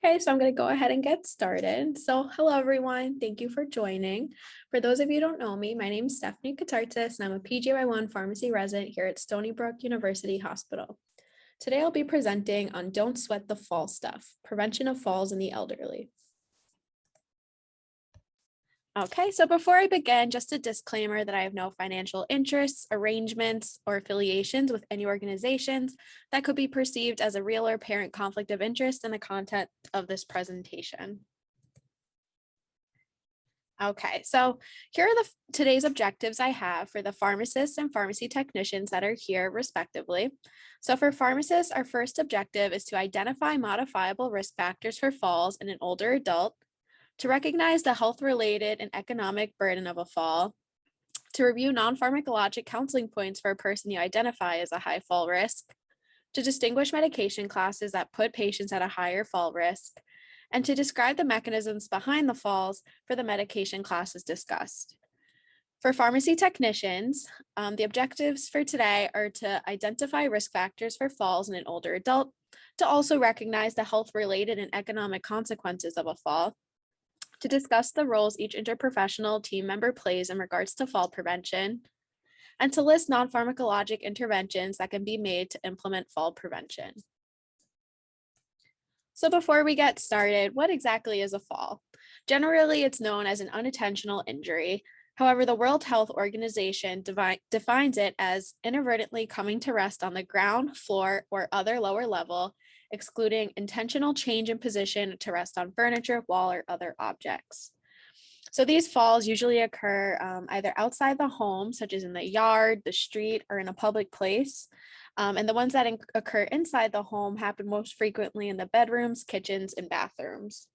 Okay, so I'm going to go ahead and get started. So, hello everyone. Thank you for joining. For those of you who don't know me, my name is Stephanie Katartis, and I'm a PGY1 pharmacy resident here at Stony Brook University Hospital. Today, I'll be presenting on Don't Sweat the Fall Stuff, Prevention of Falls in the Elderly. Okay, so before I begin, just a disclaimer that I have no financial interests, arrangements, or affiliations with any organizations that could be perceived as a real or apparent conflict of interest in the content of this presentation. Okay, so here are today's objectives I have for the pharmacists and pharmacy technicians that are here respectively. So for pharmacists, our first objective is to identify modifiable risk factors for falls in an older adult, to recognize the health-related and economic burden of a fall, to review non-pharmacologic counseling points for a person you identify as a high fall risk, to distinguish medication classes that put patients at a higher fall risk, and to describe the mechanisms behind the falls for the medication classes discussed. For pharmacy technicians, the objectives for today are to identify risk factors for falls in an older adult, to also recognize the health-related and economic consequences of a fall, to discuss the roles each interprofessional team member plays in regards to fall prevention, and to list non-pharmacologic interventions that can be made to implement fall prevention. So before we get started, what exactly is a fall? Generally, it's known as an unintentional injury. However, the World Health Organization defines it as inadvertently coming to rest on the ground, floor, or other lower level, excluding intentional change in position to rest on furniture, wall, or other objects. So these falls usually occur either outside the home, such as in the yard, the street, or in a public place. And the ones that occur inside the home happen most frequently in the bedrooms, kitchens, and bathrooms.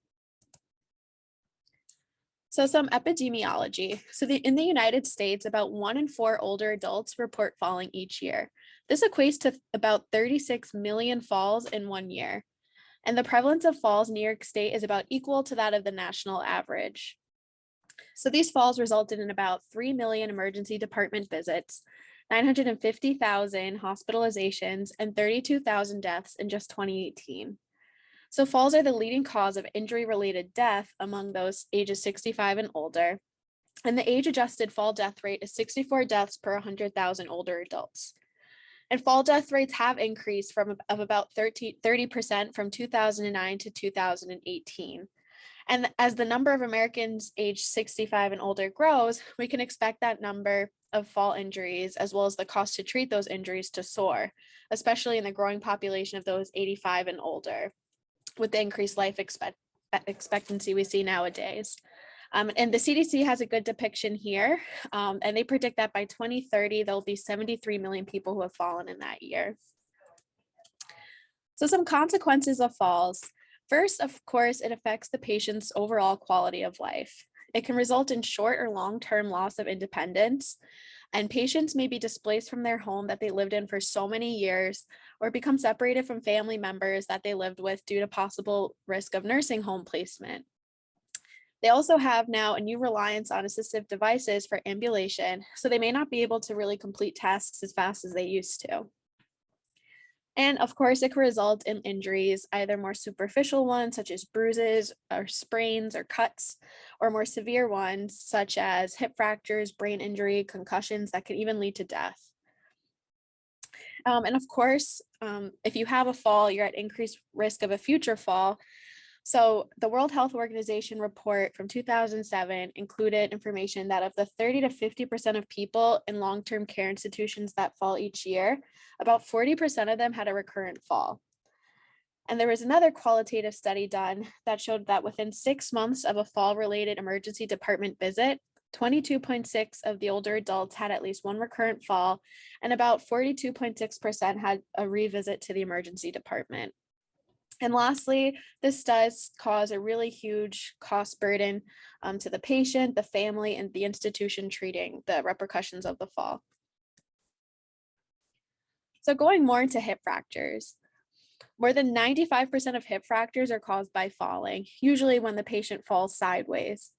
So some epidemiology. So in the United States, about 1 in 4 older adults report falling each year. This equates to about 36 million falls in 1 year. And the prevalence of falls in New York State is about equal to that of the national average. So these falls resulted in about 3 million emergency department visits, 950,000 hospitalizations, and 32,000 deaths in just 2018. So falls are the leading cause of injury-related death among those ages 65 and older. And the age-adjusted fall death rate is 64 deaths per 100,000 older adults. And fall death rates have increased of about 30% from 2009 to 2018. And as the number of Americans aged 65 and older grows, we can expect that number of fall injuries, as well as the cost to treat those injuries, to soar, especially in the growing population of those 85 and older, with the increased life expectancy we see nowadays. And the CDC has a good depiction here, and they predict that by 2030, there'll be 73 million people who have fallen in that year. So some consequences of falls. First, of course, it affects the patient's overall quality of life. It can result in short or long-term loss of independence, and patients may be displaced from their home that they lived in for so many years, or become separated from family members that they lived with due to possible risk of nursing home placement. They also have now a new reliance on assistive devices for ambulation, so they may not be able to really complete tasks as fast as they used to. And of course, it can result in injuries, either more superficial ones, such as bruises or sprains or cuts, or more severe ones, such as hip fractures, brain injury, concussions that can even lead to death. And of course, if you have a fall, you're at increased risk of a future fall. So the World Health Organization report from 2007 included information that of the 30 to 50% of people in long-term care institutions that fall each year, about 40% of them had a recurrent fall. And there was another qualitative study done that showed that within 6 months of a fall-related emergency department visit, 22.6% of the older adults had at least one recurrent fall, and about 42.6% had a revisit to the emergency department. And lastly, this does cause a really huge cost burden to the patient, the family, and the institution treating the repercussions of the fall. So going more into hip fractures. More than 95% of hip fractures are caused by falling, usually when the patient falls sideways.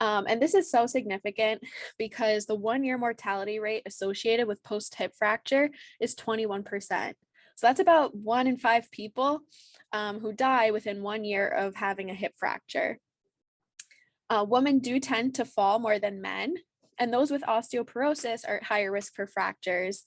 And this is so significant because the 1-year mortality rate associated with post-hip fracture is 21%. So that's about 1 in 5 people who die within 1 year of having a hip fracture. Women do tend to fall more than men, and those with osteoporosis are at higher risk for fractures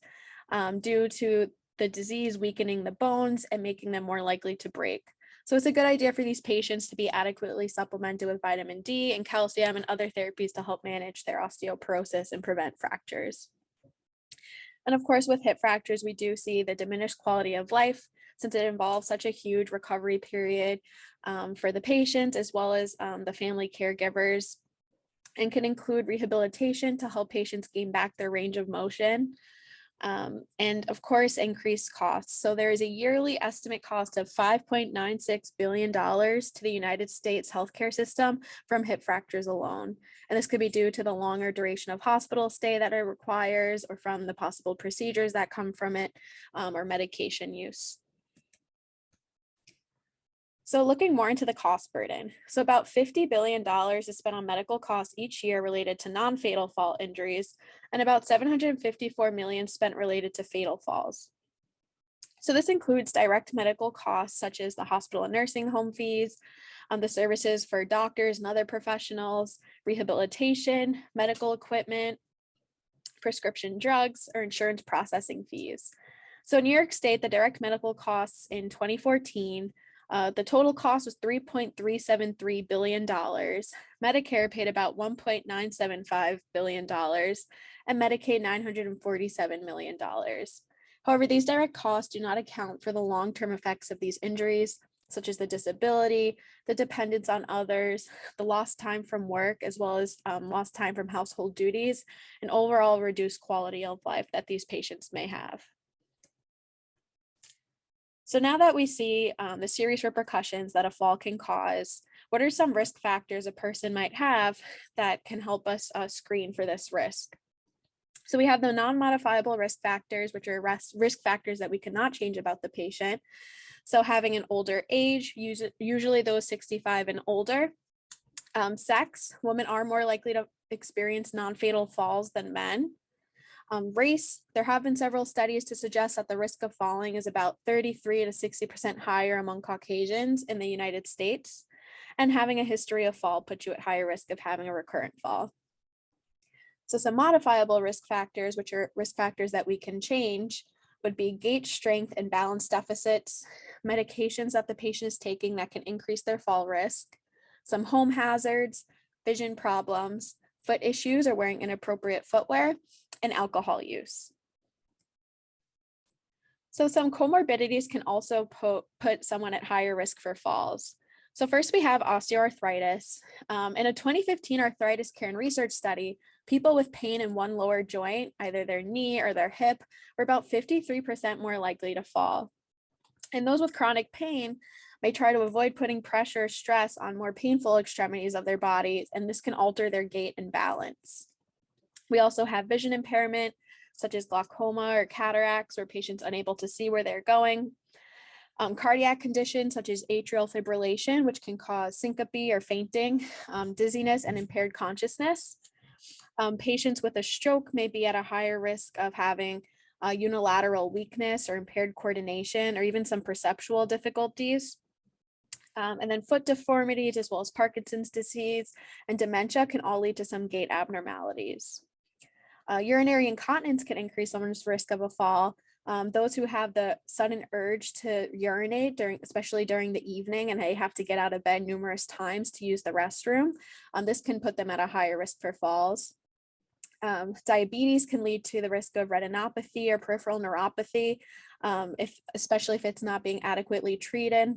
due to the disease weakening the bones and making them more likely to break. So it's a good idea for these patients to be adequately supplemented with vitamin D and calcium and other therapies to help manage their osteoporosis and prevent fractures. And of course, with hip fractures, we do see the diminished quality of life since it involves such a huge recovery period for the patient as well as the family caregivers, and can include rehabilitation to help patients gain back their range of motion. And of course, increased costs. So there is a yearly estimate cost of $5.96 billion to the United States healthcare system from hip fractures alone. And this could be due to the longer duration of hospital stay that it requires, or from the possible procedures that come from it, or medication use. So looking more into the cost burden. So about $50 billion is spent on medical costs each year related to non-fatal fall injuries, and about 754 million spent related to fatal falls. So this includes direct medical costs such as the hospital and nursing home fees, the services for doctors and other professionals, rehabilitation, medical equipment, prescription drugs, or insurance processing fees. So in New York State, the direct medical costs in 2014, the total cost was $3.373 billion. Medicare paid about $1.975 billion, and Medicaid $947 million. However, these direct costs do not account for the long-term effects of these injuries, such as the disability, the dependence on others, the lost time from work, as well as lost time from household duties, and overall reduced quality of life that these patients may have. So now that we see the serious repercussions that a fall can cause, what are some risk factors a person might have that can help us screen for this risk? So we have the non-modifiable risk factors, which are risk factors that we cannot change about the patient. So having an older age, usually those 65 and older. Sex, women are more likely to experience non-fatal falls than men. Race, there have been several studies to suggest that the risk of falling is about 33 to 60% higher among Caucasians in the United States. And having a history of fall puts you at higher risk of having a recurrent fall. So some modifiable risk factors, which are risk factors that we can change, would be gait strength and balance deficits, medications that the patient is taking that can increase their fall risk, some home hazards, vision problems, foot issues or wearing inappropriate footwear, and alcohol use. So some comorbidities can also put someone at higher risk for falls. So first we have osteoarthritis. In a 2015 arthritis care and research study, people with pain in one lower joint, either their knee or their hip, were about 53% more likely to fall. And those with chronic pain may try to avoid putting pressure or stress on more painful extremities of their bodies, and this can alter their gait and balance. We also have vision impairment, such as glaucoma or cataracts, where patients unable to see where they're going. Cardiac conditions such as atrial fibrillation, which can cause syncope or fainting, dizziness, and impaired consciousness. Patients with a stroke may be at a higher risk of having unilateral weakness or impaired coordination, or even some perceptual difficulties. And then foot deformities, as well as Parkinson's disease and dementia, can all lead to some gait abnormalities. Urinary incontinence can increase someone's risk of a fall. Those who have the sudden urge to urinate, especially during the evening, and they have to get out of bed numerous times to use the restroom, this can put them at a higher risk for falls. Diabetes can lead to the risk of retinopathy or peripheral neuropathy, especially if it's not being adequately treated.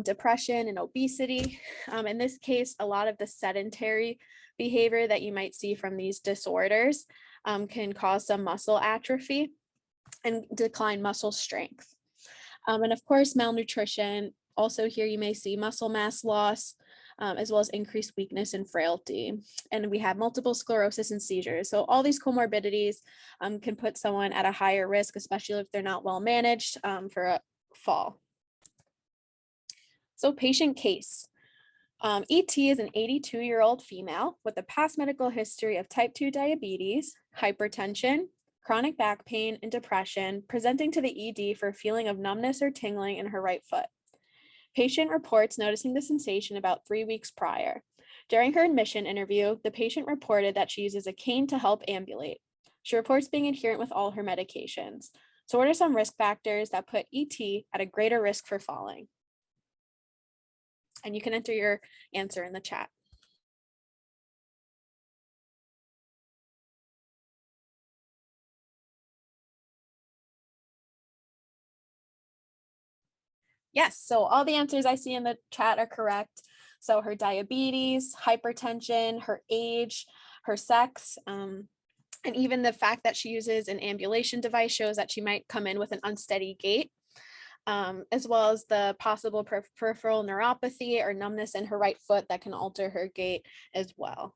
Depression and obesity. In this case, a lot of the sedentary behavior that you might see from these disorders can cause some muscle atrophy and decline muscle strength. And of course, malnutrition. Also here you may see muscle mass loss, as well as increased weakness and frailty. And we have multiple sclerosis and seizures. So all these comorbidities can put someone at a higher risk, especially if they're not well managed for a fall. So patient case. ET is an 82-year-old female with a past medical history of type 2 diabetes, hypertension, chronic back pain, and depression, presenting to the ED for a feeling of numbness or tingling in her right foot. Patient reports noticing the sensation about 3 weeks prior. During her admission interview, the patient reported that she uses a cane to help ambulate. She reports being adherent with all her medications. So what are some risk factors that put ET at a greater risk for falling? And you can enter your answer in the chat. Yes, so all the answers I see in the chat are correct. So her diabetes, hypertension, her age, her sex, and even the fact that she uses an ambulation device shows that she might come in with an unsteady gait, as well as the possible peripheral neuropathy or numbness in her right foot that can alter her gait as well.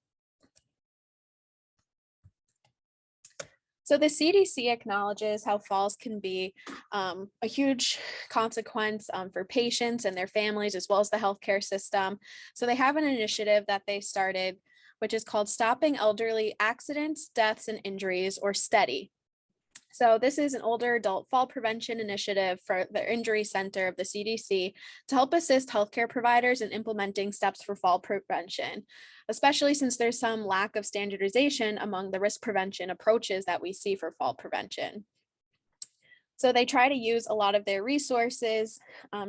So the CDC acknowledges how falls can be a huge consequence for patients and their families, as well as the healthcare system. So they have an initiative that they started, which is called Stopping Elderly Accidents, Deaths, and Injuries, or STEADY. So this is an older adult fall prevention initiative for the Injury Center of the CDC to help assist healthcare providers in implementing steps for fall prevention, especially since there's some lack of standardization among the risk prevention approaches that we see for fall prevention. So they try to use a lot of their resources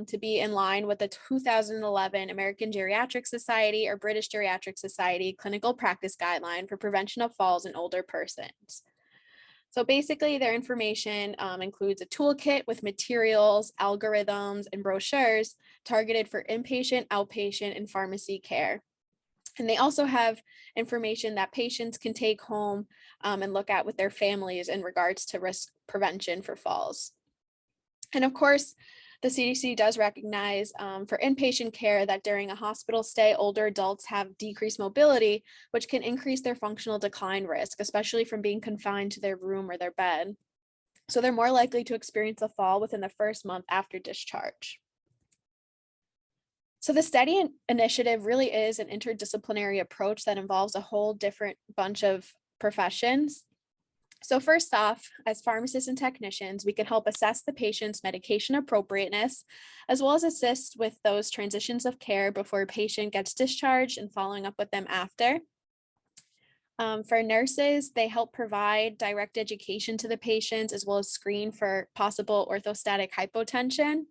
to be in line with the 2011 American Geriatric Society or British Geriatric Society clinical practice guideline for prevention of falls in older persons. So basically their information includes a toolkit with materials, algorithms, and brochures targeted for inpatient, outpatient, and pharmacy care. And they also have information that patients can take home and look at with their families in regards to risk prevention for falls. And of course, the CDC does recognize for inpatient care that during a hospital stay, older adults have decreased mobility, which can increase their functional decline risk, especially from being confined to their room or their bed. So they're more likely to experience a fall within the first month after discharge. So the STEADY initiative really is an interdisciplinary approach that involves a whole different bunch of professions. So first off, as pharmacists and technicians, we can help assess the patient's medication appropriateness, as well as assist with those transitions of care before a patient gets discharged and following up with them after. For nurses, they help provide direct education to the patients, as well as screen for possible orthostatic hypotension.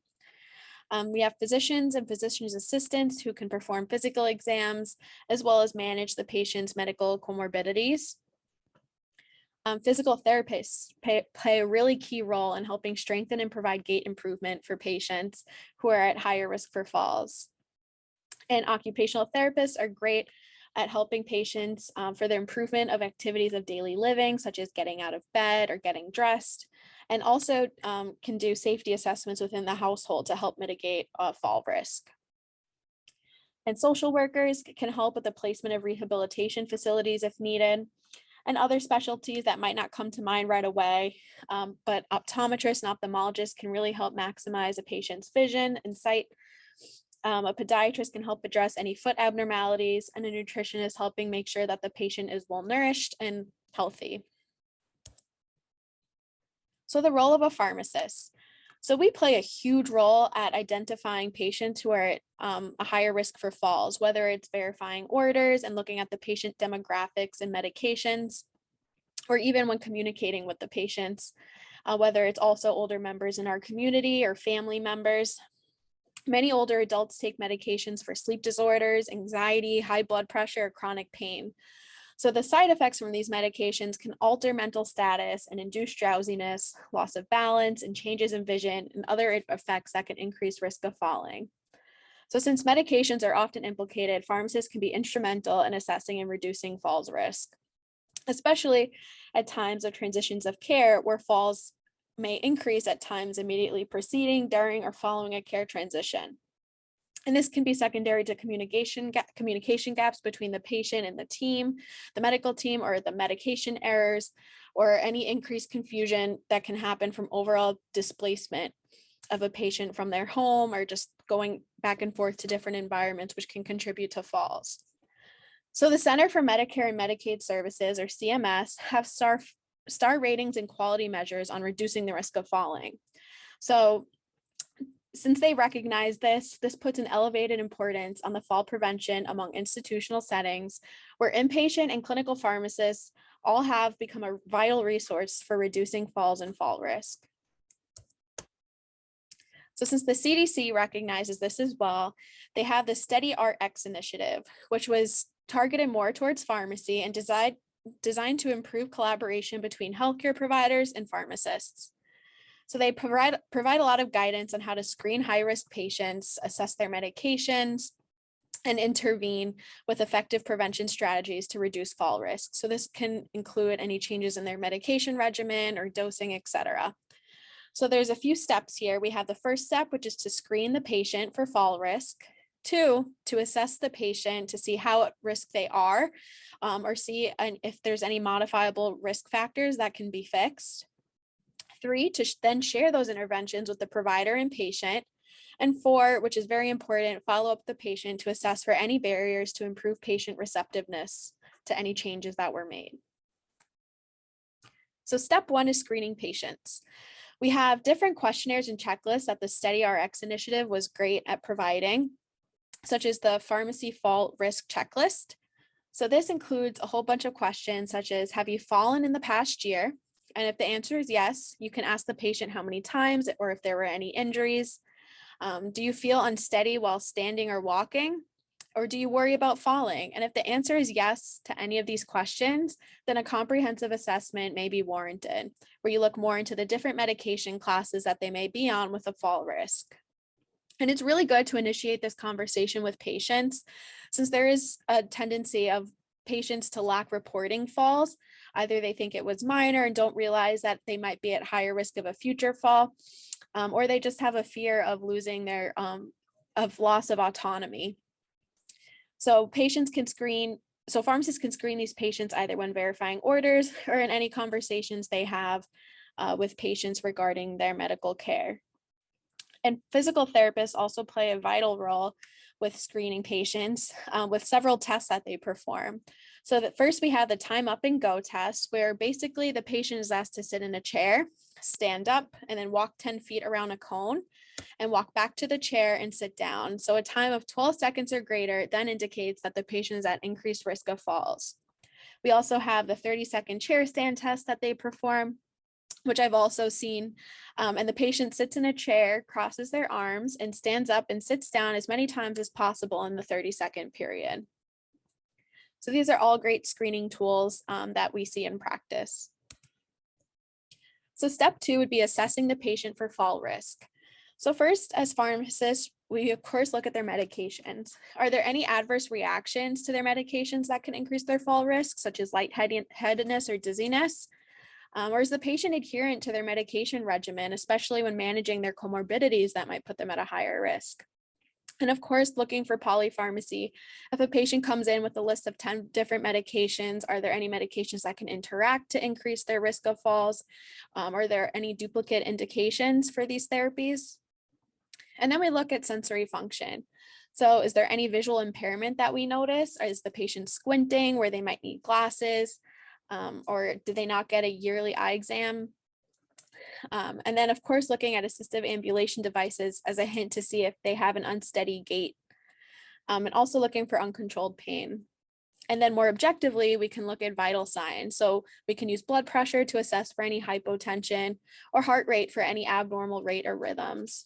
We have physicians and physician's assistants who can perform physical exams, as well as manage the patient's medical comorbidities. Physical therapists play a really key role in helping strengthen and provide gait improvement for patients who are at higher risk for falls. And occupational therapists are great at helping patients for the improvement of activities of daily living, such as getting out of bed or getting dressed, and also can do safety assessments within the household to help mitigate fall risk. And social workers can help with the placement of rehabilitation facilities if needed, and other specialties that might not come to mind right away. But optometrists and ophthalmologists can really help maximize a patient's vision and sight. A podiatrist can help address any foot abnormalities, and a nutritionist helping make sure that the patient is well nourished and healthy. So the role of a pharmacist. So we play a huge role at identifying patients who are at a higher risk for falls, whether it's verifying orders and looking at the patient demographics and medications, or even when communicating with the patients, whether it's also older members in our community or family members. Many older adults take medications for sleep disorders, anxiety, high blood pressure, or chronic pain. So the side effects from these medications can alter mental status and induce drowsiness, loss of balance, and changes in vision, and other effects that can increase risk of falling. So since medications are often implicated, pharmacists can be instrumental in assessing and reducing falls risk, especially at times of transitions of care where falls may increase at times immediately preceding, during, or following a care transition. And this can be secondary to communication gaps between the patient and the team, the medical team, or the medication errors, or any increased confusion that can happen from overall displacement of a patient from their home or just going back and forth to different environments, which can contribute to falls. So the Center for Medicare and Medicaid Services, or CMS, have star ratings and quality measures on reducing the risk of falling. So since they recognize this puts an elevated importance on the fall prevention among institutional settings where inpatient and clinical pharmacists all have become a vital resource for reducing falls and fall risk. So since the CDC recognizes this as well, they have the Steady RX initiative, which was targeted more towards pharmacy and designed to improve collaboration between healthcare providers and pharmacists. So they provide a lot of guidance on how to screen high-risk patients, assess their medications, and intervene with effective prevention strategies to reduce fall risk. So this can include any changes in their medication regimen or dosing, et cetera. So there's a few steps here. We have the first step, which is to screen the patient for fall risk. 2, to assess the patient to see how at risk they are, or see if there's any modifiable risk factors that can be fixed. 3, to then share those interventions with the provider and patient. And 4, which is very important, follow up the patient to assess for any barriers to improve patient receptiveness to any changes that were made. So step 1 is screening patients. We have different questionnaires and checklists that the Steady RX initiative was great at providing, such as the pharmacy fall risk checklist. So this includes a whole bunch of questions such as, have you fallen in the past year? And if the answer is yes, you can ask the patient how many times or if there were any injuries. Do you feel unsteady while standing or walking? Or do you worry about falling? And if the answer is yes to any of these questions, then a comprehensive assessment may be warranted, where you look more into the different medication classes that they may be on with a fall risk. And it's really good to initiate this conversation with patients, since there is a tendency of patients to lack reporting falls. Either they think it was minor and don't realize that they might be at higher risk of a future fall, or they just have a fear of losing their of loss of autonomy. So pharmacists can screen these patients either when verifying orders or in any conversations they have with patients regarding their medical care. And physical therapists also play a vital role with screening patients with several tests that they perform. So that first we have the time up and go test, where basically the patient is asked to sit in a chair, stand up, and then walk 10 feet around a cone and walk back to the chair and sit down. So a time of 12 seconds or greater then indicates that the patient is at increased risk of falls. We also have the 30-second chair stand test that they perform, which I've also seen. And the patient sits in a chair, crosses their arms, and stands up and sits down as many times as possible in the 30-second period. So these are all great screening tools that we see in practice. So step 2 would be assessing the patient for fall risk. So first, as pharmacists, we of course look at their medications. Are there any adverse reactions to their medications that can increase their fall risk, such as lightheadedness or dizziness? Or is the patient adherent to their medication regimen, especially when managing their comorbidities that might put them at a higher risk? And of course, looking for polypharmacy. If a patient comes in with a list of 10 different medications, are there any medications that can interact to increase their risk of falls? Are there any duplicate indications for these therapies? And then we look at sensory function. So is there any visual impairment that we notice? Or is the patient squinting where they might need glasses? Or did they not get a yearly eye exam? And then of course, looking at assistive ambulation devices as a hint to see if they have an unsteady gait, and also looking for uncontrolled pain. And then more objectively, we can look at vital signs. So we can use blood pressure to assess for any hypotension or heart rate for any abnormal rate or rhythms.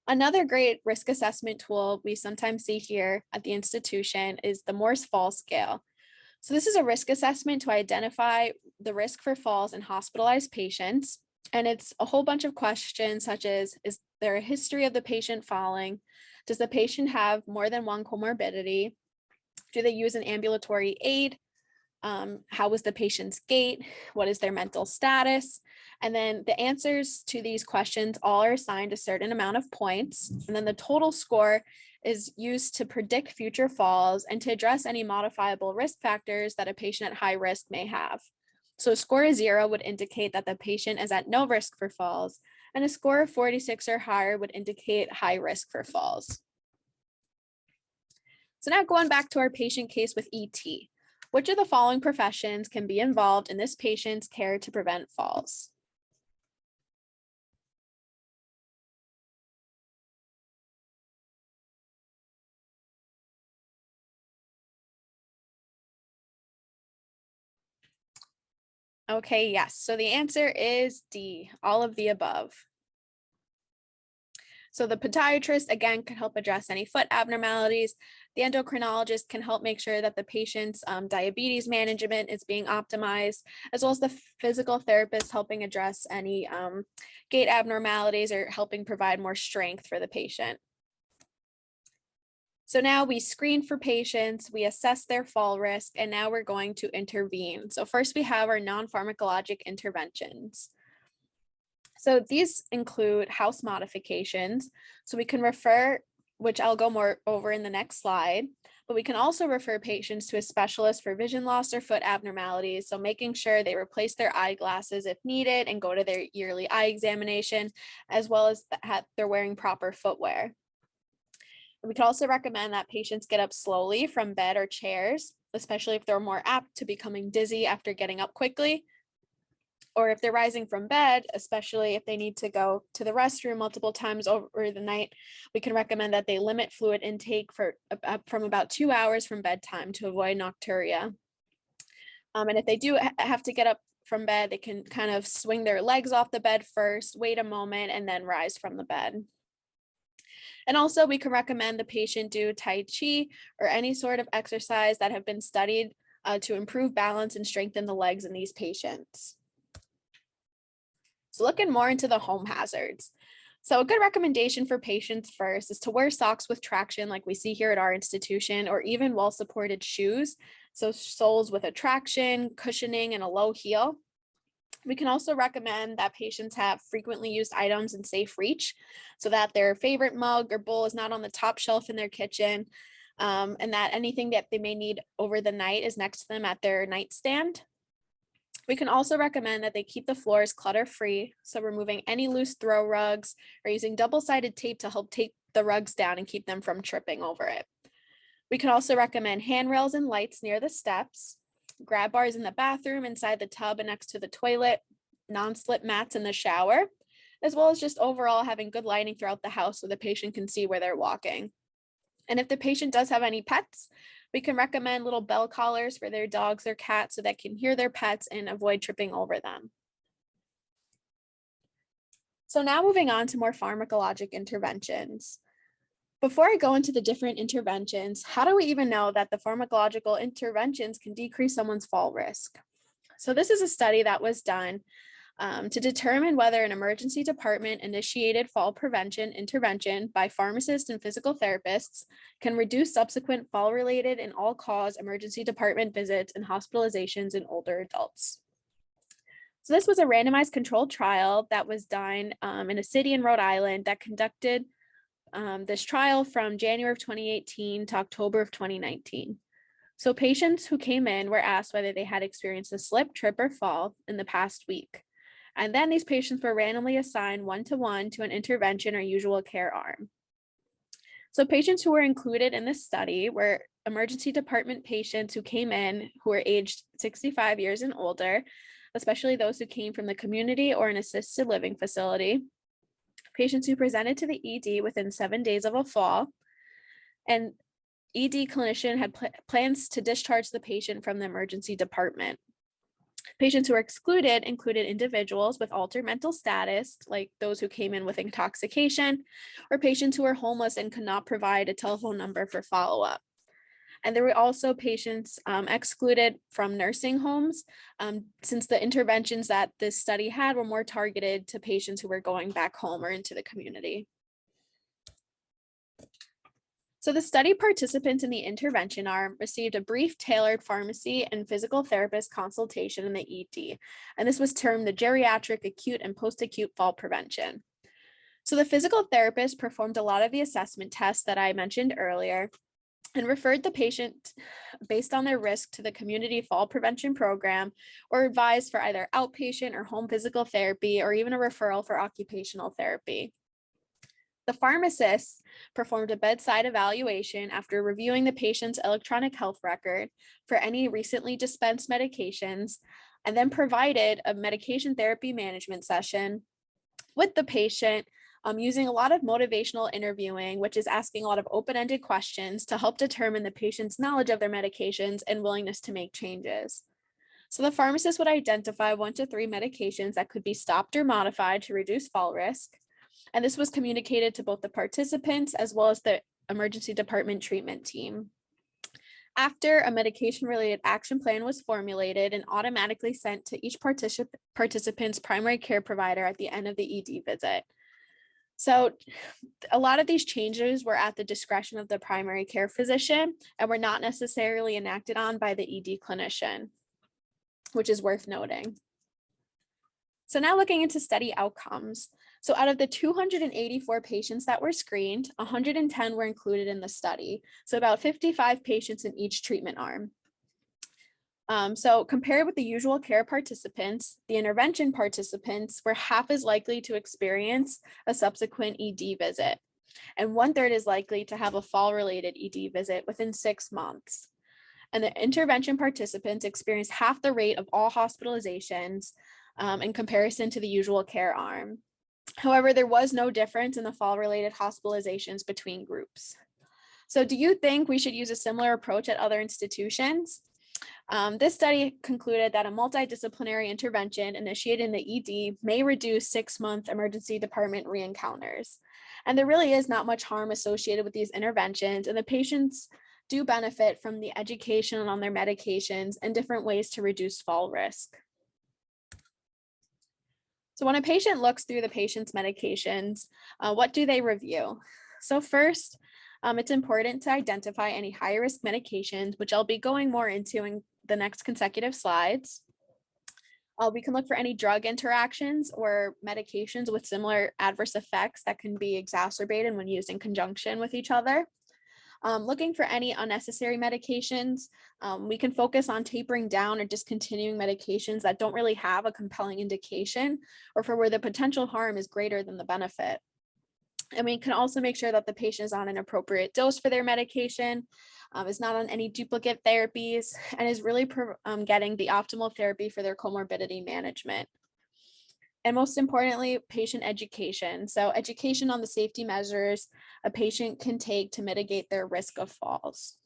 Another great risk assessment tool we sometimes see here at the institution is the Morse Fall Scale. So this is a risk assessment to identify the risk for falls in hospitalized patients. And it's a whole bunch of questions such as, is there a history of the patient falling? Does the patient have more than one comorbidity? Do they use an ambulatory aid? How was the patient's gait? What is their mental status? And then the answers to these questions all are assigned a certain amount of points. And then the total score is used to predict future falls and to address any modifiable risk factors that a patient at high risk may have. So a score of 0 would indicate that the patient is at no risk for falls, and a score of 46 or higher would indicate high risk for falls. So now going back to our patient case with ET. Which of the following professions can be involved in this patient's care to prevent falls? Okay, yes. So the answer is D, all of the above. So the podiatrist, again, can help address any foot abnormalities. The endocrinologist can help make sure that the patient's diabetes management is being optimized, as well as the physical therapist helping address any gait abnormalities or helping provide more strength for the patient. So now we screen for patients, we assess their fall risk, and now we're going to intervene. So first we have our non-pharmacologic interventions. So these include house modifications. So we can refer, which I'll go more over in the next slide, but we can also refer patients to a specialist for vision loss or foot abnormalities. So making sure they replace their eyeglasses if needed and go to their yearly eye examination, as well as that they're wearing proper footwear. We can also recommend that patients get up slowly from bed or chairs, especially if they're more apt to becoming dizzy after getting up quickly. Or if they're rising from bed, especially if they need to go to the restroom multiple times over the night, we can recommend that they limit fluid intake from about 2 hours from bedtime to avoid nocturia. And if they do have to get up from bed, they can kind of swing their legs off the bed first, wait a moment, and then rise from the bed. And also we can recommend the patient do Tai Chi or any sort of exercise that have been studied to improve balance and strengthen the legs in these patients. So looking more into the home hazards. So a good recommendation for patients first is to wear socks with traction like we see here at our institution, or even well-supported shoes. So soles with a traction, cushioning, and a low heel. We can also recommend that patients have frequently used items in safe reach so that their favorite mug or bowl is not on the top shelf in their kitchen, and that anything that they may need over the night is next to them at their nightstand. We can also recommend that they keep the floors clutter-free, so removing any loose throw rugs or using double-sided tape to help tape the rugs down and keep them from tripping over it. We can also recommend handrails and lights near the steps, grab bars in the bathroom, inside the tub and next to the toilet, non-slip mats in the shower, as well as just overall having good lighting throughout the house so the patient can see where they're walking. And if the patient does have any pets, we can recommend little bell collars for their dogs or cats so that can hear their pets and avoid tripping over them. So now moving on to more pharmacologic interventions. Before I go into the different interventions, how do we even know that the pharmacological interventions can decrease someone's fall risk? So this is a study that was done to determine whether an emergency department initiated fall prevention intervention by pharmacists and physical therapists can reduce subsequent fall-related and all-cause emergency department visits and hospitalizations in older adults. So this was a randomized controlled trial that was done in a city in Rhode Island that conducted this trial from January of 2018 to October of 2019. So patients who came in were asked whether they had experienced a slip, trip, or fall in the past week. And then these patients were randomly assigned one-to-one to an intervention or usual care arm. So patients who were included in this study were emergency department patients who came in who were aged 65 years and older, especially those who came from the community or an assisted living facility, patients who presented to the ED within 7 days of a fall, and ED clinician had plans to discharge the patient from the emergency department. Patients who were excluded included individuals with altered mental status, like those who came in with intoxication, or patients who were homeless and could not provide a telephone number for follow-up. And there were also patients excluded from nursing homes, since the interventions that this study had were more targeted to patients who were going back home or into the community. So the study participants in the intervention arm received a brief tailored pharmacy and physical therapist consultation in the ED, and this was termed the geriatric acute and post-acute fall prevention. So the physical therapist performed a lot of the assessment tests that I mentioned earlier and referred the patient based on their risk to the community fall prevention program, or advised for either outpatient or home physical therapy, or even a referral for occupational therapy. The pharmacist performed a bedside evaluation after reviewing the patient's electronic health record for any recently dispensed medications, and then provided a medication therapy management session with the patient, using a lot of motivational interviewing, which is asking a lot of open-ended questions to help determine the patient's knowledge of their medications and willingness to make changes. So the pharmacist would identify 1 to 3 medications that could be stopped or modified to reduce fall risk. And this was communicated to both the participants as well as the emergency department treatment team. After, a medication-related action plan was formulated and automatically sent to each participant's primary care provider at the end of the ED visit. So a lot of these changes were at the discretion of the primary care physician and were not necessarily enacted on by the ED clinician, which is worth noting. So now looking into study outcomes. So out of the 284 patients that were screened, 110 were included in the study. So about 55 patients in each treatment arm. So compared with the usual care participants, the intervention participants were half as likely to experience a subsequent ED visit, and 1/3 is likely to have a fall-related ED visit within 6 months. And the intervention participants experienced half the rate of all hospitalizations in comparison to the usual care arm. However, there was no difference in the fall-related hospitalizations between groups. So do you think we should use a similar approach at other institutions? This study concluded that a multidisciplinary intervention initiated in the ED may reduce 6-month emergency department re-encounters. And there really is not much harm associated with these interventions, and the patients do benefit from the education on their medications and different ways to reduce fall risk. So when a patient looks through the patient's medications, what do they review? So first, it's important to identify any high-risk medications, which I'll be going more into in the next consecutive slides. We can look for any drug interactions or medications with similar adverse effects that can be exacerbated when used in conjunction with each other. Looking for any unnecessary medications, we can focus on tapering down or discontinuing medications that don't really have a compelling indication, or for where the potential harm is greater than the benefit. And we can also make sure that the patient is on an appropriate dose for their medication, is not on any duplicate therapies, and is really getting the optimal therapy for their comorbidity management. And most importantly, patient education. So education on the safety measures a patient can take to mitigate their risk of falls.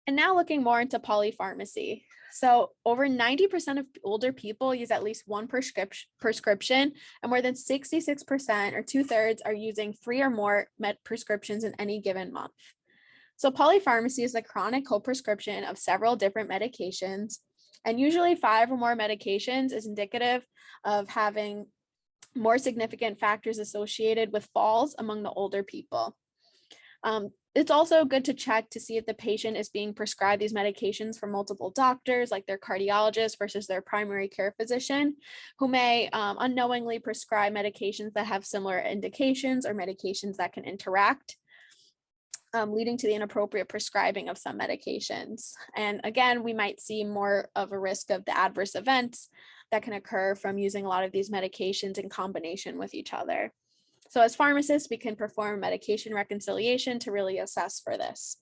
And now looking more into polypharmacy. So over 90% of older people use at least one prescription, and more than 66% or 2/3 are using 3 or more prescriptions in any given month. So polypharmacy is a chronic co-prescription of several different medications, and usually 5 or more medications is indicative of having more significant factors associated with falls among the older people. It's also good to check to see if the patient is being prescribed these medications from multiple doctors, like their cardiologist versus their primary care physician, who may unknowingly prescribe medications that have similar indications or medications that can interact, leading to the inappropriate prescribing of some medications. And again, we might see more of a risk of the adverse events that can occur from using a lot of these medications in combination with each other. So as pharmacists, we can perform medication reconciliation to really assess for this.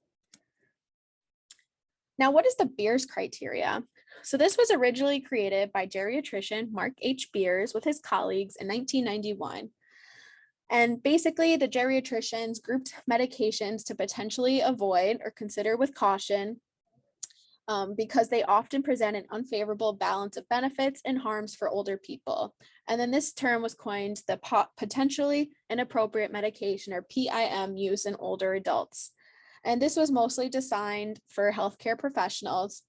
Now, what is the Beers criteria? So this was originally created by geriatrician Mark H. Beers with his colleagues in 1991. And basically, the geriatricians grouped medications to potentially avoid or consider with caution because they often present an unfavorable balance of benefits and harms for older people. And then this term was coined the potentially inappropriate medication, or PIM, use in older adults. And this was mostly designed for healthcare professionals.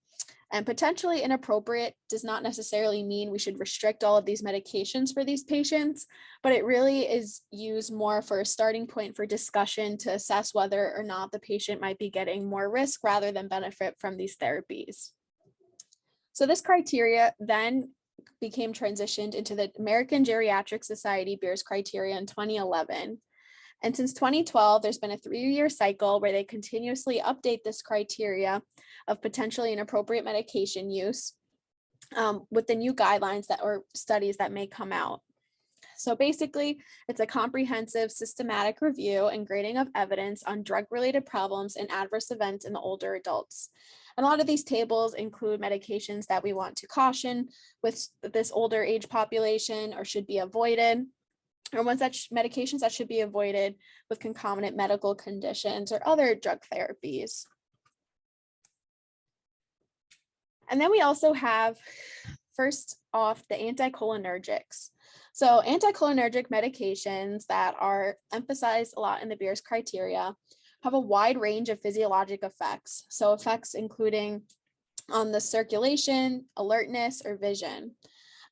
And potentially inappropriate does not necessarily mean we should restrict all of these medications for these patients, but it really is used more for a starting point for discussion to assess whether or not the patient might be getting more risk rather than benefit from these therapies. So this criteria then became transitioned into the American Geriatric Society Beers criteria in 2011. And since 2012, there's been a 3-year cycle where they continuously update this criteria of potentially inappropriate medication use with the new guidelines or studies that may come out. So basically, it's a comprehensive, systematic review and grading of evidence on drug-related problems and adverse events in the older adults. And a lot of these tables include medications that we want to caution with this older age population or should be avoided, or medications that should be avoided with concomitant medical conditions or other drug therapies. And then we also have, first off, the anticholinergics. So anticholinergic medications that are emphasized a lot in the Beers criteria have a wide range of physiologic effects. So effects including on the circulation, alertness, or vision.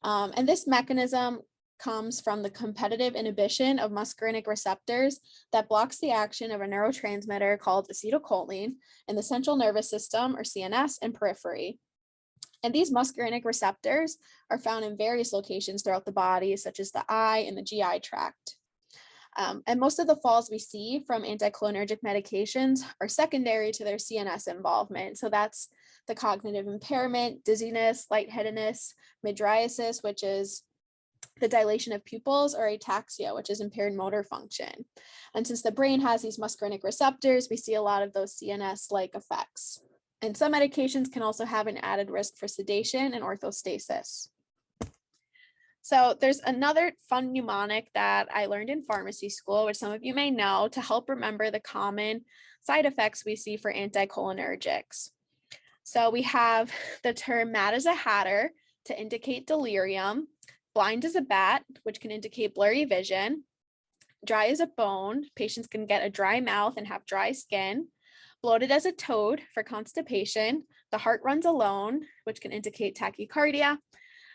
And this mechanism comes from the competitive inhibition of muscarinic receptors that blocks the action of a neurotransmitter called acetylcholine in the central nervous system, or CNS, and periphery. And these muscarinic receptors are found in various locations throughout the body, such as the eye and the GI tract. And most of the falls we see from anticholinergic medications are secondary to their CNS involvement. So that's the cognitive impairment, dizziness, lightheadedness, mydriasis, which is the dilation of pupils, or ataxia, which is impaired motor function. And since the brain has these muscarinic receptors, we see a lot of those CNS-like effects. And some medications can also have an added risk for sedation and orthostasis. So there's another fun mnemonic that I learned in pharmacy school, which some of you may know, to help remember the common side effects we see for anticholinergics. So we have the term mad as a hatter to indicate delirium, blind as a bat, which can indicate blurry vision, dry as a bone, patients can get a dry mouth and have dry skin, bloated as a toad for constipation, the heart runs alone, which can indicate tachycardia,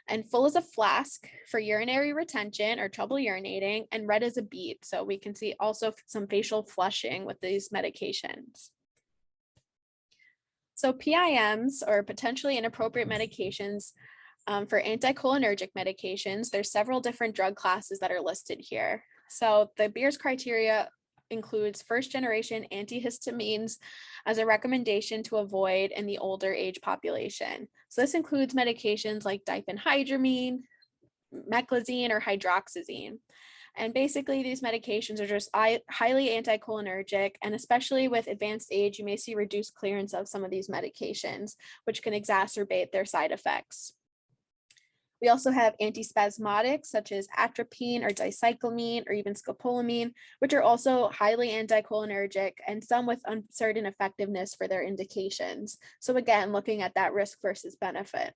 and full as a flask for urinary retention or trouble urinating, and red as a beet. So we can see also some facial flushing with these medications. So PIMs, or potentially inappropriate medications, for anticholinergic medications, there's several different drug classes that are listed here. So the Beers criteria includes first generation antihistamines as a recommendation to avoid in the older age population. So this includes medications like diphenhydramine, meclizine, or hydroxyzine. And basically these medications are just highly anticholinergic, and especially with advanced age, you may see reduced clearance of some of these medications, which can exacerbate their side effects. We also have antispasmodics such as atropine or dicyclamine or even scopolamine, which are also highly anticholinergic and some with uncertain effectiveness for their indications. So again, looking at that risk versus benefit.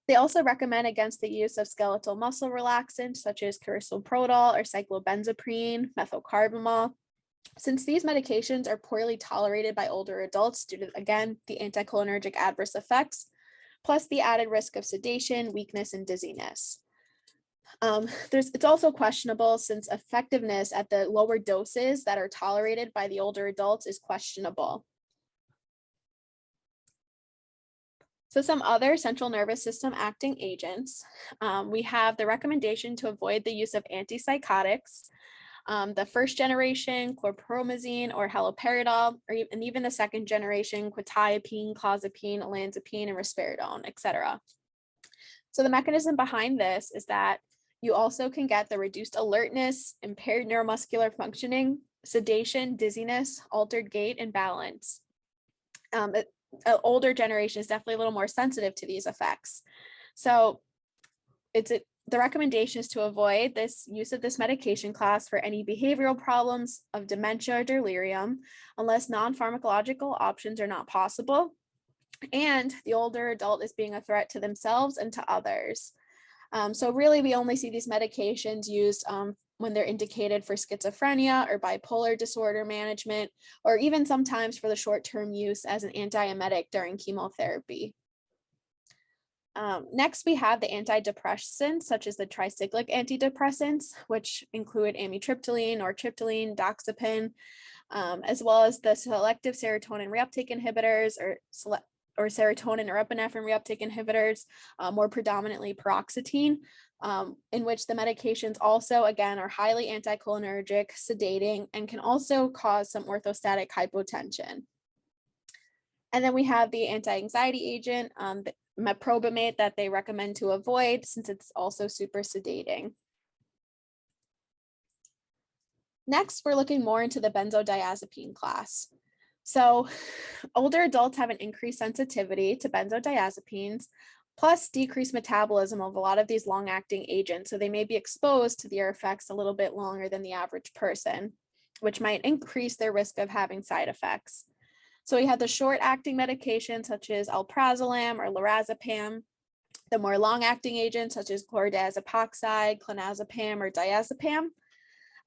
They also recommend against the use of skeletal muscle relaxants such as carisoprodol or cyclobenzaprine, methylcarbamol, since these medications are poorly tolerated by older adults due to, again, the anticholinergic adverse effects, plus the added risk of sedation, weakness, and dizziness. It's also questionable since effectiveness at the lower doses that are tolerated by the older adults is questionable. So some other central nervous system acting agents, we have the recommendation to avoid the use of antipsychotics, the first generation chlorpromazine or haloperidol, and even the second generation quetiapine, clozapine, olanzapine, and risperidone, etc. So the mechanism behind this is that you also can get the reduced alertness, impaired neuromuscular functioning, sedation, dizziness, altered gait, and balance. An older generation is definitely a little more sensitive to these effects. So the recommendation is to avoid this use of this medication class for any behavioral problems of dementia or delirium, unless non-pharmacological options are not possible, and the older adult is being a threat to themselves and to others. So really, we only see these medications used when they're indicated for schizophrenia or bipolar disorder management, or even sometimes for the short-term use as an antiemetic during chemotherapy. Next, we have the antidepressants, such as the tricyclic antidepressants, which include amitriptyline, nortriptyline, doxepin, as well as the selective serotonin reuptake inhibitors or serotonin or epinephrine reuptake inhibitors, more predominantly paroxetine, in which the medications also, again, are highly anticholinergic, sedating, and can also cause some orthostatic hypotension. And then we have the anti-anxiety agent, meprobamate, that they recommend to avoid since it's also super sedating. Next, we're looking more into the benzodiazepine class. So older adults have an increased sensitivity to benzodiazepines, plus decreased metabolism of a lot of these long-acting agents. So they may be exposed to their effects a little bit longer than the average person, which might increase their risk of having side effects. So we have the short-acting medications such as alprazolam or lorazepam, the more long-acting agents such as chlordiazepoxide, clonazepam, or diazepam.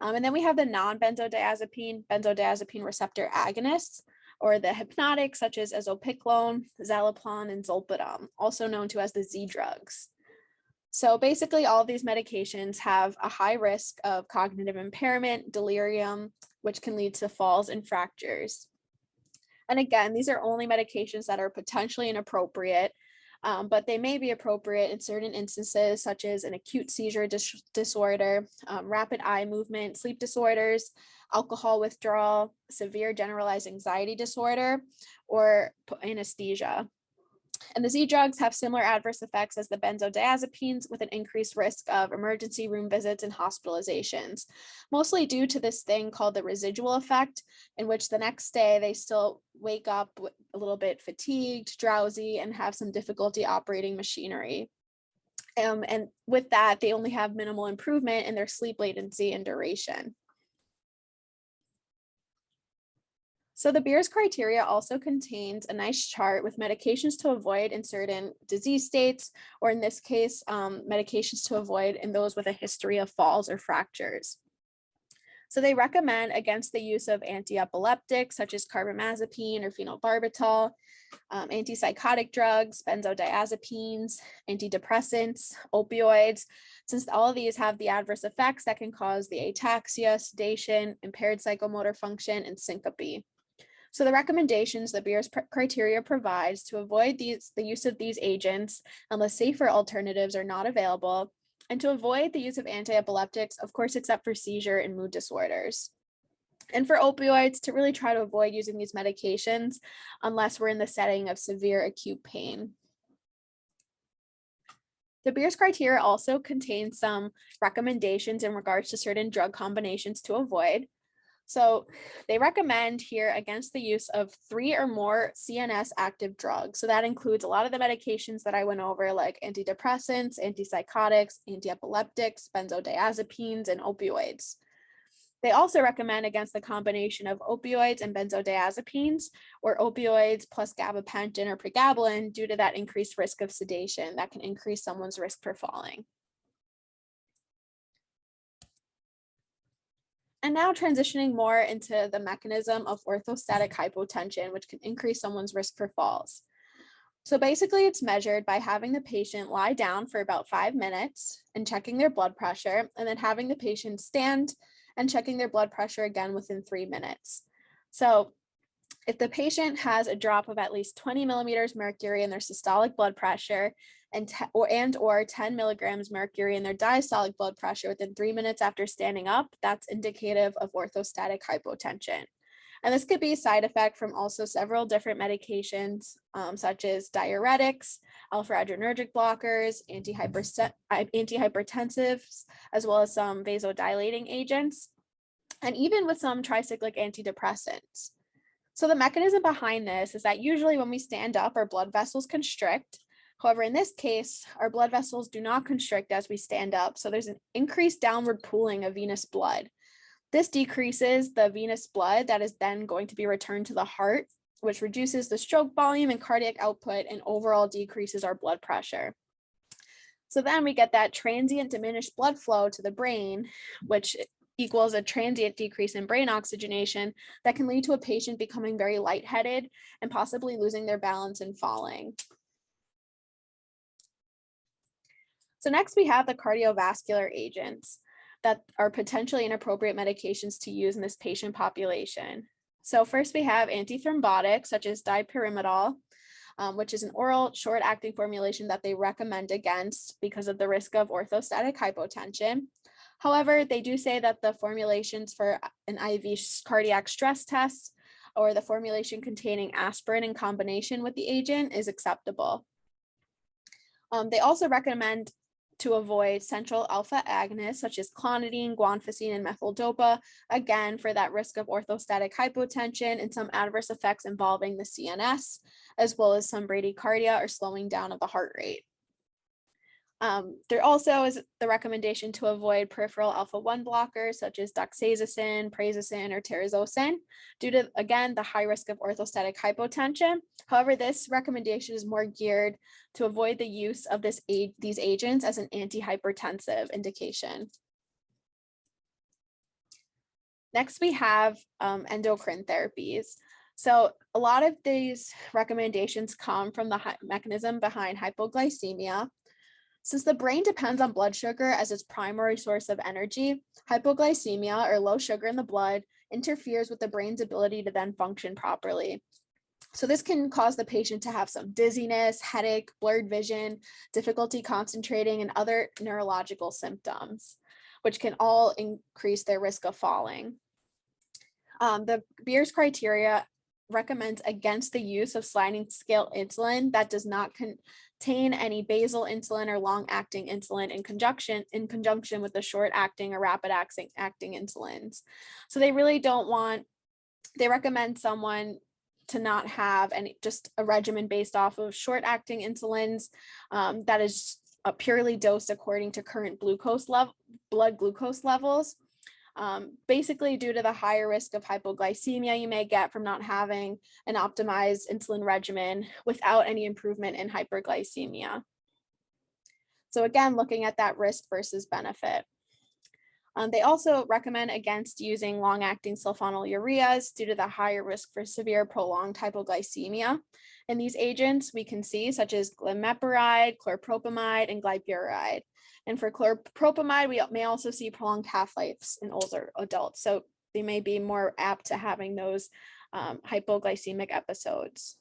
And then we have the benzodiazepine receptor agonists, or the hypnotics such as azopiclone, zaleplon, and zolpidem, also known to as the Z drugs. So basically all of these medications have a high risk of cognitive impairment, delirium, which can lead to falls and fractures. And again, these are only medications that are potentially inappropriate, but they may be appropriate in certain instances, such as an acute seizure disorder, rapid eye movement, sleep disorders, alcohol withdrawal, severe generalized anxiety disorder, or anesthesia. And the Z drugs have similar adverse effects as the benzodiazepines, with an increased risk of emergency room visits and hospitalizations, mostly due to this thing called the residual effect, in which the next day they still wake up a little bit fatigued, drowsy, and have some difficulty operating machinery. And with that, they only have minimal improvement in their sleep latency and duration. So the Beers criteria also contains a nice chart with medications to avoid in certain disease states, or in this case, medications to avoid in those with a history of falls or fractures. So they recommend against the use of anti-epileptics such as carbamazepine or phenobarbital, antipsychotic drugs, benzodiazepines, antidepressants, opioids, since all of these have the adverse effects that can cause the ataxia, sedation, impaired psychomotor function, and syncope. So the recommendations that Beers criteria provides to avoid the use of these agents unless safer alternatives are not available, and to avoid the use of anti-epileptics, of course, except for seizure and mood disorders. And for opioids, to really try to avoid using these medications unless we're in the setting of severe acute pain. The Beers criteria also contains some recommendations in regards to certain drug combinations to avoid. So they recommend here against the use of 3 or more CNS active drugs. So that includes a lot of the medications that I went over, like antidepressants, antipsychotics, antiepileptics, benzodiazepines, and opioids. They also recommend against the combination of opioids and benzodiazepines, or opioids plus gabapentin or pregabalin, due to that increased risk of sedation that can increase someone's risk for falling. And now transitioning more into the mechanism of orthostatic hypotension, which can increase someone's risk for falls. So basically it's measured by having the patient lie down for about 5 minutes and checking their blood pressure, and then having the patient stand and checking their blood pressure again within 3 minutes. So if the patient has a drop of at least 20 millimeters mercury in their systolic blood pressure and or 10 milligrams mercury in their diastolic blood pressure within 3 minutes after standing up, that's indicative of orthostatic hypotension. And this could be a side effect from also several different medications, such as diuretics, alpha-adrenergic blockers, antihypertensives, as well as some vasodilating agents, and even with some tricyclic antidepressants. So the mechanism behind this is that usually when we stand up, our blood vessels constrict. However, in this case, our blood vessels do not constrict as we stand up. So there's an increased downward pooling of venous blood. This decreases the venous blood that is then going to be returned to the heart, which reduces the stroke volume and cardiac output and overall decreases our blood pressure. So then we get that transient diminished blood flow to the brain, which equals a transient decrease in brain oxygenation that can lead to a patient becoming very lightheaded and possibly losing their balance and falling. So next we have the cardiovascular agents that are potentially inappropriate medications to use in this patient population. So first we have antithrombotics such as dipyridamole, which is an oral short-acting formulation that they recommend against because of the risk of orthostatic hypotension. However, they do say that the formulations for an IV cardiac stress test or the formulation containing aspirin in combination with the agent is acceptable. They also recommend to avoid central alpha agonists such as clonidine, guanfacine, and methyldopa, again, for that risk of orthostatic hypotension and some adverse effects involving the CNS, as well as some bradycardia or slowing down of the heart rate. There also is the recommendation to avoid peripheral alpha-1 blockers such as doxazosin, prazosin, or terazosin due to, again, the high risk of orthostatic hypotension. However, this recommendation is more geared to avoid the use of these agents as an antihypertensive indication. Next, we have endocrine therapies. So a lot of these recommendations come from the mechanism behind hypoglycemia. Since the brain depends on blood sugar as its primary source of energy, hypoglycemia, or low sugar in the blood, interferes with the brain's ability to then function properly. So this can cause the patient to have some dizziness, headache, blurred vision, difficulty concentrating, and other neurological symptoms, which can all increase their risk of falling. The Beers criteria recommends against the use of sliding scale insulin that does not contain any basal insulin or long-acting insulin in conjunction with the short-acting or rapid-acting insulins. So they really don't want, they recommend someone to not have just a regimen based off of short-acting insulins that is purely dosed according to current blood glucose levels. Basically due to the higher risk of hypoglycemia you may get from not having an optimized insulin regimen without any improvement in hyperglycemia. So again, looking at that risk versus benefit. They also recommend against using long-acting sulfonylureas due to the higher risk for severe prolonged hypoglycemia. In these agents, we can see such as glimepiride, chlorpropamide, and glyburide. And for chlorpropamide, we may also see prolonged half-lives in older adults. So they may be more apt to having those hypoglycemic episodes.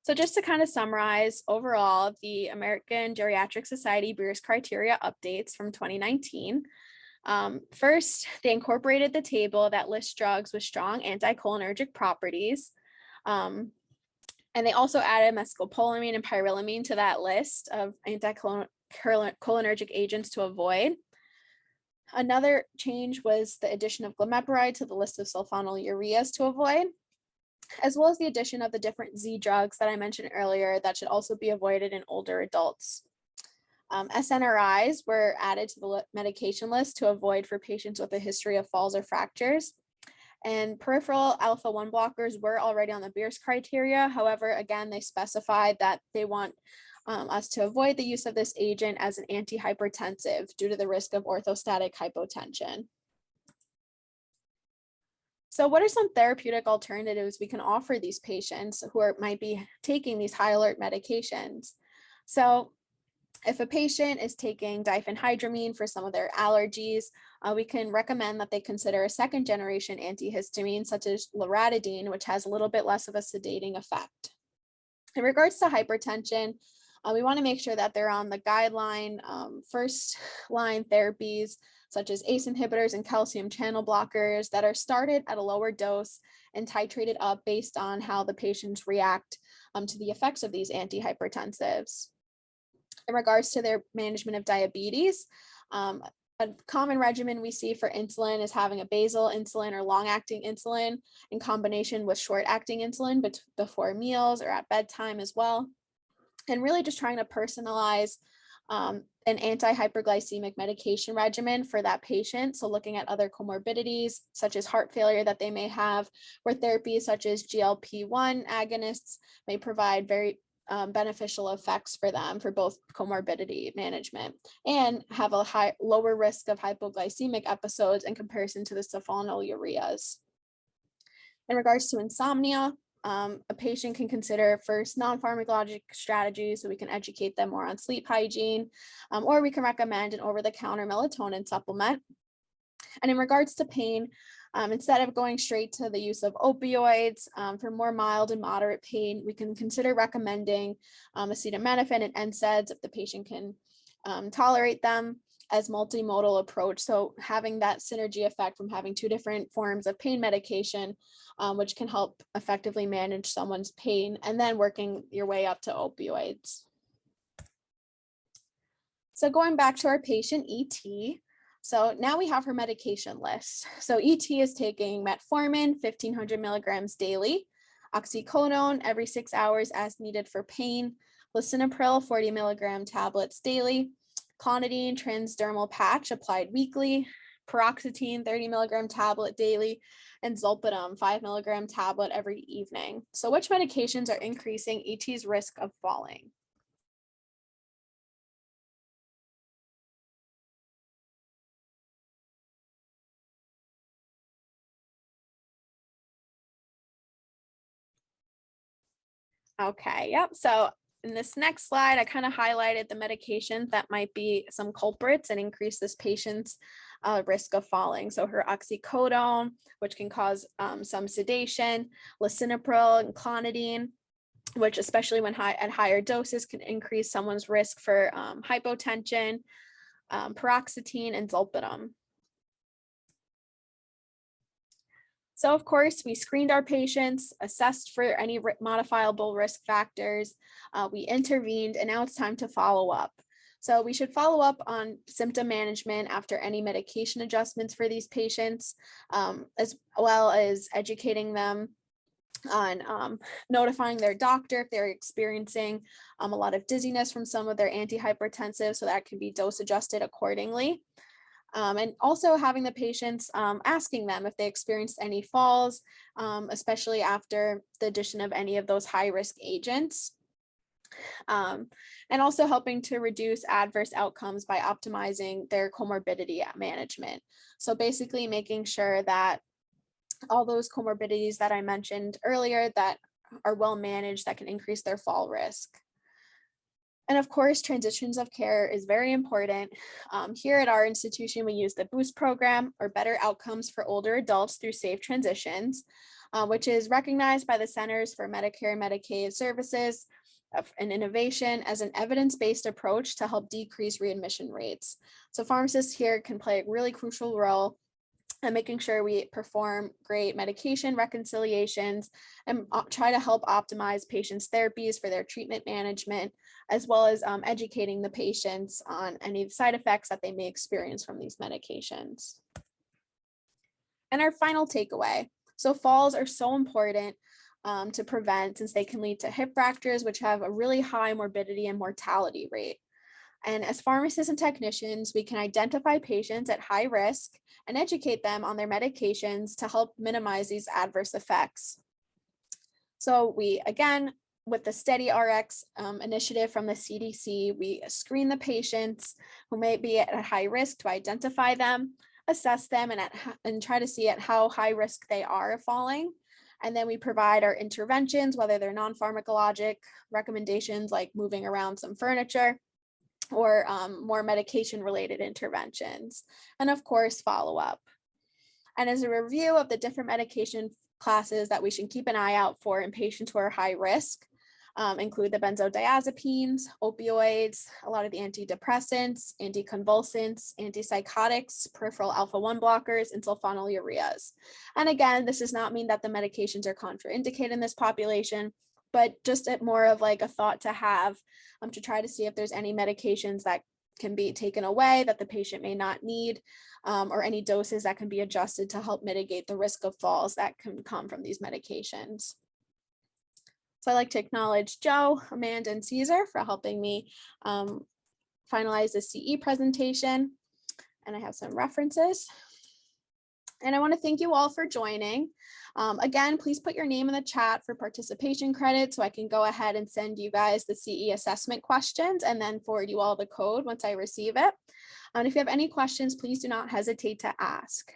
So just to kind of summarize, overall, the American Geriatric Society Beers criteria updates from 2019. First, they incorporated the table that lists drugs with strong anticholinergic properties. And they also added mescopolamine and pyrilamine to that list of anticholinergic agents to avoid. Another change was the addition of glimepiride to the list of sulfonylureas to avoid, as well as the addition of the different Z drugs that I mentioned earlier that should also be avoided in older adults. SNRIs were added to the medication list to avoid for patients with a history of falls or fractures. And peripheral alpha-1 blockers were already on the Beers criteria. However, again, they specified that they want us to avoid the use of this agent as an antihypertensive due to the risk of orthostatic hypotension. So what are some therapeutic alternatives we can offer these patients who might be taking these high alert medications? So if a patient is taking diphenhydramine for some of their allergies, we can recommend that they consider a second generation antihistamine such as loratadine, which has a little bit less of a sedating effect. In regards to hypertension, we want to make sure that they're on the guideline first line therapies such as ACE inhibitors and calcium channel blockers that are started at a lower dose and titrated up based on how the patients react to the effects of these antihypertensives. In regards to their management of diabetes, a common regimen we see for insulin is having a basal insulin or long-acting insulin in combination with short-acting insulin before meals or at bedtime as well. And really just trying to personalize an anti-hyperglycemic medication regimen for that patient. So looking at other comorbidities, such as heart failure that they may have, where therapies such as GLP-1 agonists may provide very beneficial effects for them for both comorbidity management and have a lower risk of hypoglycemic episodes in comparison to the sulfonylureas. In regards to insomnia, a patient can consider first non-pharmacologic strategies so we can educate them more on sleep hygiene, or we can recommend an over-the-counter melatonin supplement. And in regards to pain, instead of going straight to the use of opioids for more mild and moderate pain, we can consider recommending acetaminophen and NSAIDs if the patient can tolerate them as multimodal approach. So having that synergy effect from having two different forms of pain medication, which can help effectively manage someone's pain, and then working your way up to opioids. So going back to our patient ET, so now we have her medication list. So ET is taking metformin, 1,500 milligrams daily, oxycodone every 6 hours as needed for pain, lisinopril 40 milligram tablets daily, clonidine transdermal patch applied weekly, paroxetine 30 milligram tablet daily, and zolpidem 5 milligram tablet every evening. So which medications are increasing ET's risk of falling? Okay, yep. So in this next slide, I kind of highlighted the medications that might be some culprits and increase this patient's risk of falling. So her oxycodone, which can cause some sedation, lisinopril and clonidine, which especially when at higher doses can increase someone's risk for hypotension, paroxetine, and zolpidem. So of course, we screened our patients, assessed for any modifiable risk factors, we intervened, and now it's time to follow up. So we should follow up on symptom management after any medication adjustments for these patients, as well as educating them on notifying their doctor if they're experiencing a lot of dizziness from some of their antihypertensives, so that can be dose adjusted accordingly. And also having the patients asking them if they experienced any falls, especially after the addition of any of those high risk agents. And also helping to reduce adverse outcomes by optimizing their comorbidity management. So basically making sure that all those comorbidities that I mentioned earlier that are well managed that can increase their fall risk. And of course, transitions of care is very important. Here at our institution, we use the BOOST program, or Better Outcomes for Older Adults Through Safe Transitions, which is recognized by the Centers for Medicare and Medicaid Services and Innovation as an evidence-based approach to help decrease readmission rates. So pharmacists here can play a really crucial role and making sure we perform great medication reconciliations and try to help optimize patients' therapies for their treatment management, as well as educating the patients on any side effects that they may experience from these medications. And our final takeaway. So falls are so important to prevent, since they can lead to hip fractures, which have a really high morbidity and mortality rate. And as pharmacists and technicians, we can identify patients at high risk and educate them on their medications to help minimize these adverse effects. So we, again, with the Steady RX initiative from the CDC, we screen the patients who may be at high risk to identify them, assess them, and try to see at how high risk they are of falling. And then we provide our interventions, whether they're non-pharmacologic recommendations like moving around some furniture, or more medication related interventions, and of course follow up. And as a review of the different medication classes that we should keep an eye out for in patients who are high risk, include the benzodiazepines, opioids, a lot of the antidepressants, anticonvulsants, antipsychotics, peripheral alpha-1 blockers, and sulfonylureas. And again, this does not mean that the medications are contraindicated in this population, but just more of like a thought to have to try to see if there's any medications that can be taken away that the patient may not need, or any doses that can be adjusted to help mitigate the risk of falls that can come from these medications. So I'd like to acknowledge Joe, Amanda, and Caesar for helping me finalize the CE presentation. And I have some references. And I want to thank you all for joining. Again, please put your name in the chat for participation credit so I can go ahead and send you guys the CE assessment questions and then forward you all the code once I receive it. And if you have any questions, please do not hesitate to ask.